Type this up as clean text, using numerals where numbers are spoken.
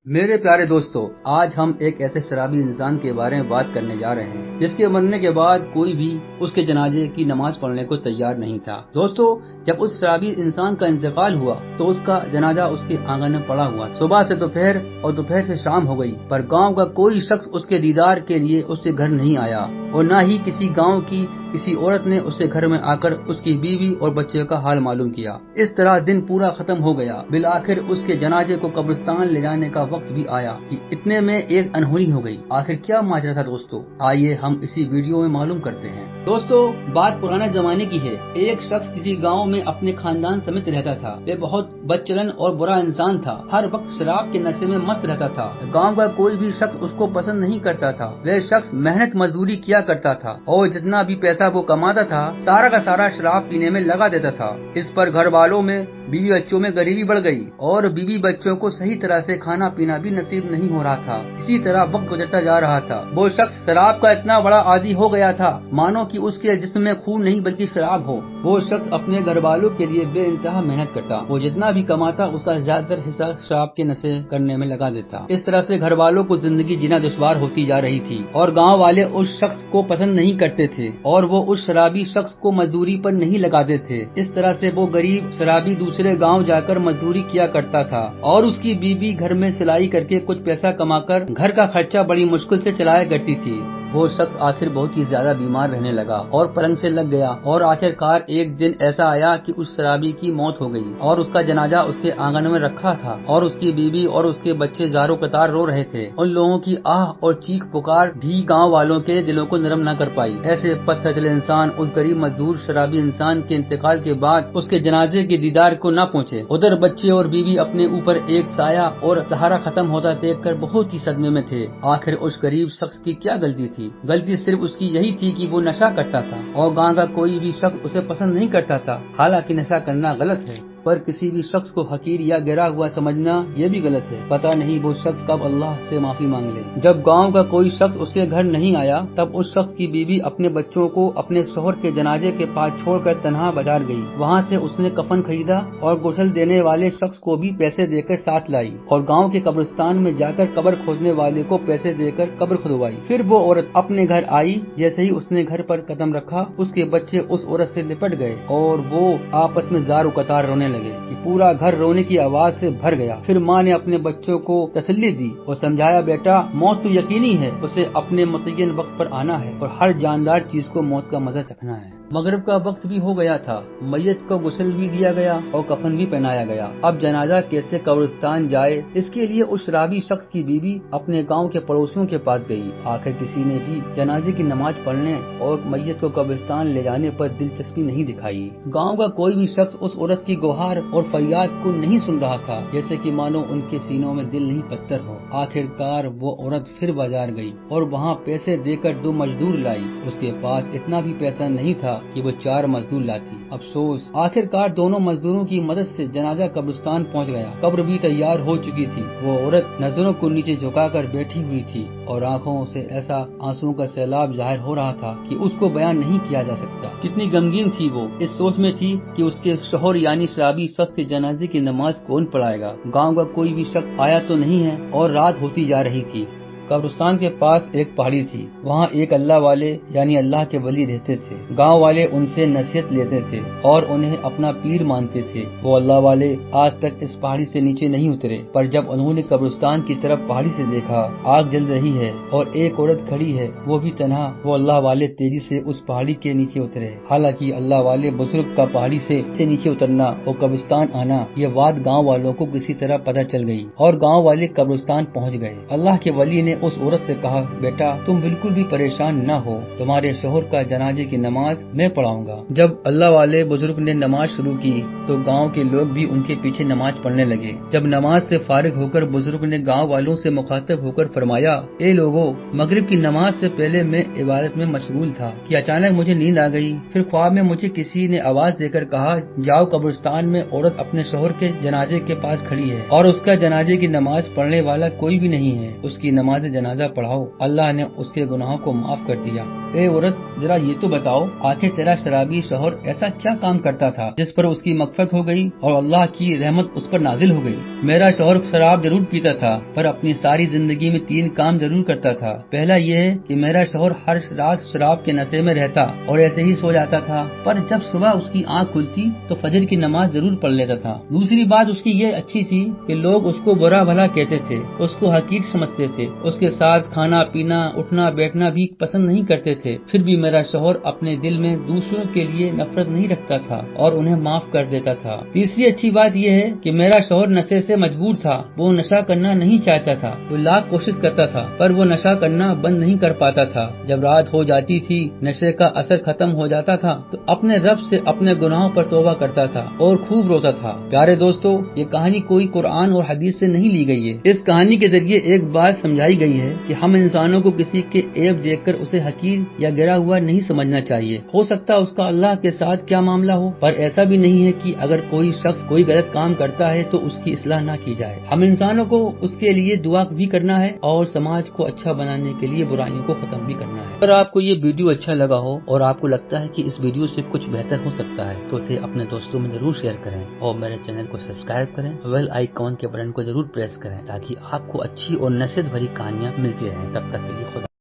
میرے پیارے دوستو، آج ہم ایک ایسے شرابی انسان کے بارے میں بات کرنے جا رہے ہیں جس کے مرنے کے بعد کوئی بھی اس کے جنازے کی نماز پڑھنے کو تیار نہیں تھا۔ دوستو، جب اس شرابی انسان کا انتقال ہوا تو اس کا جنازہ اس کے آنگن میں پڑا ہوا۔ صبح سے دوپہر اور دوپہر سے شام ہو گئی، پر گاؤں کا کوئی شخص اس کے دیدار کے لیے اس کے گھر نہیں آیا، اور نہ ہی کسی گاؤں کی کسی عورت نے اس کے گھر میں آ کر اس کی بیوی اور بچے کا حال معلوم کیا۔ اس طرح دن پورا ختم ہو گیا۔ بالآخر اس کے جنازے کو قبرستان لے جانے کا وقت بھی آیا کہ اتنے میں ایک انہونی ہو گئی۔ آخر کیا ماجرا تھا دوستو؟ آئیے ہم اسی ویڈیو میں معلوم کرتے ہیں۔ دوستو، بات پرانے زمانے کی ہے۔ ایک شخص کسی گاؤں میں اپنے خاندان سمیت رہتا تھا۔ وہ بہت بد چلن اور برا انسان تھا۔ ہر وقت شراب کے نشے میں مست رہتا تھا۔ گاؤں کا کوئی بھی شخص اس کو پسند نہیں کرتا تھا۔ وہ شخص محنت مزدوری کیا کرتا تھا اور جتنا بھی پیسہ وہ کماتا تھا سارا کا سارا شراب پینے میں لگا دیتا تھا۔ اس پر گھر والوں میں بیوی بچوں میں غریبی بڑھ گئی اور بیوی بچوں کو صحیح طرح سے کھانا پینا بھی نصیب نہیں ہو رہا تھا۔ اسی طرح وقت گزرتا جا رہا تھا۔ وہ شخص شراب کا اتنا بڑا عادی ہو گیا تھا مانو کہ اس کے جسم میں خون نہیں بلکہ شراب ہو۔ وہ شخص اپنے گھر والوں کے لیے بے انتہا محنت کرتا۔ وہ جتنا بھی کماتا اس کا زیادہ تر حصہ شراب کے نشے کرنے میں لگا دیتا۔ اس طرح سے گھر والوں کو زندگی جینا دشوار ہوتی جا رہی تھی اور گاؤں والے اس شخص کو پسند نہیں کرتے تھے اور وہ اس شرابی شخص کو مزدوری پر نہیں لگاتے تھے۔ اس طرح سے وہ غریب شرابی دوسرے گاؤں جا کر مزدوری کیا کرتا تھا اور اس کی بیوی گھر میں سلائی کر کے کچھ پیسہ کما کر گھر کا خرچہ بڑی مشکل سے چلایا کرتی تھی۔ وہ شخص آخر بہت ہی زیادہ بیمار رہنے لگا اور پلنگ سے لگ گیا اور آخرکار ایک دن ایسا آیا کہ اس شرابی کی موت ہو گئی اور اس کا جنازہ اس کے آنگن میں رکھا تھا اور اس کی بیوی اور اس کے بچے زاروں قطار رو رہے تھے۔ ان لوگوں کی آہ اور چیخ پکار بھی گاؤں والوں کے دلوں کو نرم نہ کر پائی۔ ایسے پتھر دل انسان اس غریب مزدور شرابی انسان کے انتقال کے بعد اس کے جنازے کے دیدار کو نہ پہنچے۔ ادھر بچے اور بیوی اپنے اوپر ایک سایہ اور سہارا ختم ہوتا دیکھ کر بہت ہی صدمے میں تھے۔ آخر اس غریب شخص کی کیا غلطی تھی؟ غلطی صرف اس کی یہی تھی کہ وہ نشہ کرتا تھا اور گاؤں کا کوئی بھی شخص اسے پسند نہیں کرتا تھا۔ حالانکہ نشہ کرنا غلط ہے، پر کسی بھی شخص کو حقیر یا گرا ہوا سمجھنا یہ بھی غلط ہے۔ پتہ نہیں وہ شخص کب اللہ سے معافی مانگ لے۔ جب گاؤں کا کوئی شخص اس کے گھر نہیں آیا تب اس شخص کی بیوی اپنے بچوں کو اپنے شوہر کے جنازے کے پاس چھوڑ کر تنہا بازار گئی۔ وہاں سے اس نے کفن خریدا اور غسل دینے والے شخص کو بھی پیسے دے کر ساتھ لائی اور گاؤں کے قبرستان میں جا کر قبر کھودنے والے کو پیسے دے کر قبر کھدوائی۔ پھر وہ عورت اپنے گھر آئی۔ جیسے ہی اس نے گھر پر قدم رکھا اس کے بچے اس عورت سے لپٹ گئے اور وہ آپس میں زار و قطار رونے لگے کہ پورا گھر رونے کی آواز سے بھر گیا۔ پھر ماں نے اپنے بچوں کو تسلی دی اور سمجھایا، بیٹا موت تو یقینی ہے، اسے اپنے متعین وقت پر آنا ہے اور ہر جاندار چیز کو موت کا مزہ چکھنا ہے۔ مغرب کا وقت بھی ہو گیا تھا۔ میت کو غسل بھی دیا گیا اور کفن بھی پہنایا گیا۔ اب جنازہ کیسے قبرستان جائے، اس کے لیے اس شرابی شخص کی بیوی اپنے گاؤں کے پڑوسیوں کے پاس گئی۔ آخر کسی نے بھی جنازے کی نماز پڑھنے اور میت کو قبرستان لے جانے پر دلچسپی نہیں دکھائی۔ گاؤں کا کوئی بھی شخص اس عورت کی گہار اور فریاد کو نہیں سن رہا تھا، جیسے کہ مانو ان کے سینوں میں دل نہیں پتھر ہو۔ آخرکار وہ عورت پھر بازار گئی اور وہاں پیسے دے کر 2 مزدور لائی۔ اس کے پاس اتنا بھی پیسہ نہیں تھا کہ وہ 4 مزدور لاتی۔ افسوس، آخرکار دونوں مزدوروں کی مدد سے جنازہ قبرستان پہنچ گیا۔ قبر بھی تیار ہو چکی تھی۔ وہ عورت نظروں کو نیچے جھکا کر بیٹھی ہوئی تھی اور آنکھوں سے ایسا آنسوؤں کا سیلاب ظاہر ہو رہا تھا کہ اس کو بیان نہیں کیا جا سکتا۔ کتنی غمگین تھی وہ، اس سوچ میں تھی کہ اس کے شوہر یعنی شرابی شخص کے جنازے کی نماز کون پڑھائے گا۔ گاؤں کا کوئی بھی شخص آیا تو نہیں ہے اور رات ہوتی جا رہی تھی۔ قبرستان کے پاس ایک پہاڑی تھی، وہاں ایک اللہ والے یعنی اللہ کے ولی رہتے تھے۔ گاؤں والے ان سے نصیحت لیتے تھے اور انہیں اپنا پیر مانتے تھے۔ وہ اللہ والے آج تک اس پہاڑی سے نیچے نہیں اترے، پر جب انہوں نے قبرستان کی طرف پہاڑی سے دیکھا، آگ جل رہی ہے اور ایک عورت کھڑی ہے، وہ بھی تنہا، وہ اللہ والے تیزی سے اس پہاڑی کے نیچے اترے۔ حالانکہ اللہ والے بزرگ کا پہاڑی سے نیچے اترنا اور قبرستان آنا یہ بات گاؤں والوں کو کسی طرح پتہ چل گئی اور گاؤں والے قبرستان پہنچ گئے۔ اللہ کے ولی نے اس عورت سے کہا، بیٹا تم بالکل بھی پریشان نہ ہو، تمہارے شوہر کا جنازے کی نماز میں پڑھاؤں گا۔ جب اللہ والے بزرگ نے نماز شروع کی تو گاؤں کے لوگ بھی ان کے پیچھے نماز پڑھنے لگے۔ جب نماز سے فارغ ہو کر بزرگ نے گاؤں والوں سے مخاطب ہو کر فرمایا، اے لوگو، مغرب کی نماز سے پہلے میں عبادت میں مشغول تھا کہ اچانک مجھے نیند آ گئی۔ پھر خواب میں مجھے کسی نے آواز دے کر کہا، جاؤ قبرستان میں عورت اپنے شوہر کے جنازے کے پاس کھڑی ہے اور اس کا جنازے کی نماز پڑھنے والا کوئی بھی نہیں ہے، اس کی نماز نماز جنازہ پڑھاؤ، اللہ نے اس کے گناہوں کو معاف کر دیا۔ اے عورت، ذرا یہ تو بتاؤ، آخر تیرا شرابی شوہر ایسا کیا کام کرتا تھا جس پر اس کی مغفرت ہو گئی اور اللہ کی رحمت اس پر نازل ہو گئی؟ میرا شوہر شراب ضرور پیتا تھا، پر اپنی ساری زندگی میں 3 کام ضرور کرتا تھا۔ پہلا یہ ہے کہ میرا شوہر ہر رات شراب کے نشے میں رہتا اور ایسے ہی سو جاتا تھا، پر جب صبح اس کی آنکھ کھلتی تو فجر کی نماز ضرور پڑھ لیتا تھا۔ دوسری بات اس کی یہ اچھی تھی کہ لوگ اس کو برا بھلا کہتے تھے، اس کو حقیر سمجھتے تھے، اس کے ساتھ کھانا پینا اٹھنا بیٹھنا بھی پسند نہیں کرتے تھے، پھر بھی میرا شوہر اپنے دل میں دوسروں کے لیے نفرت نہیں رکھتا تھا اور انہیں معاف کر دیتا تھا۔ تیسری اچھی بات یہ ہے کہ میرا شوہر نشے سے مجبور تھا، وہ نشہ کرنا نہیں چاہتا تھا، وہ لاکھ کوشش کرتا تھا پر وہ نشہ کرنا بند نہیں کر پاتا تھا۔ جب رات ہو جاتی تھی، نشے کا اثر ختم ہو جاتا تھا تو اپنے رب سے اپنے گناہوں پر توبہ کرتا تھا اور خوب روتا تھا۔ پیارے دوستو، یہ کہانی کوئی قرآن اور حدیث سے نہیں لی گئی ہے۔ اس کہانی کے ذریعے ایک بات سمجھائی گئی ہے کہ ہم انسانوں کو کسی کے عیب دیکھ کر اسے حقیر یا گرا ہوا نہیں سمجھنا چاہیے۔ ہو سکتا اس کا اللہ کے ساتھ کیا معاملہ ہو، پر ایسا بھی نہیں ہے کہ اگر کوئی شخص کوئی غلط کام کرتا ہے تو اس کی اصلاح نہ کی جائے۔ ہم انسانوں کو اس کے لیے دعا بھی کرنا ہے اور سماج کو اچھا بنانے کے لیے برائیوں کو ختم بھی کرنا ہے۔ اگر آپ کو یہ ویڈیو اچھا لگا ہو اور آپ کو لگتا ہے کہ اس ویڈیو سے کچھ بہتر ہو سکتا ہے تو اسے اپنے دوستوں میں ضرور شیئر کریں اور میرے چینل کو سبسکرائب کریں، بیل آئیکن کے بٹن کو ضرور پریس کریں تاکہ آپ کو اچھی اور نصیحت بھری کہانیاں ملتی رہیں۔ تب تک کے لیے خدا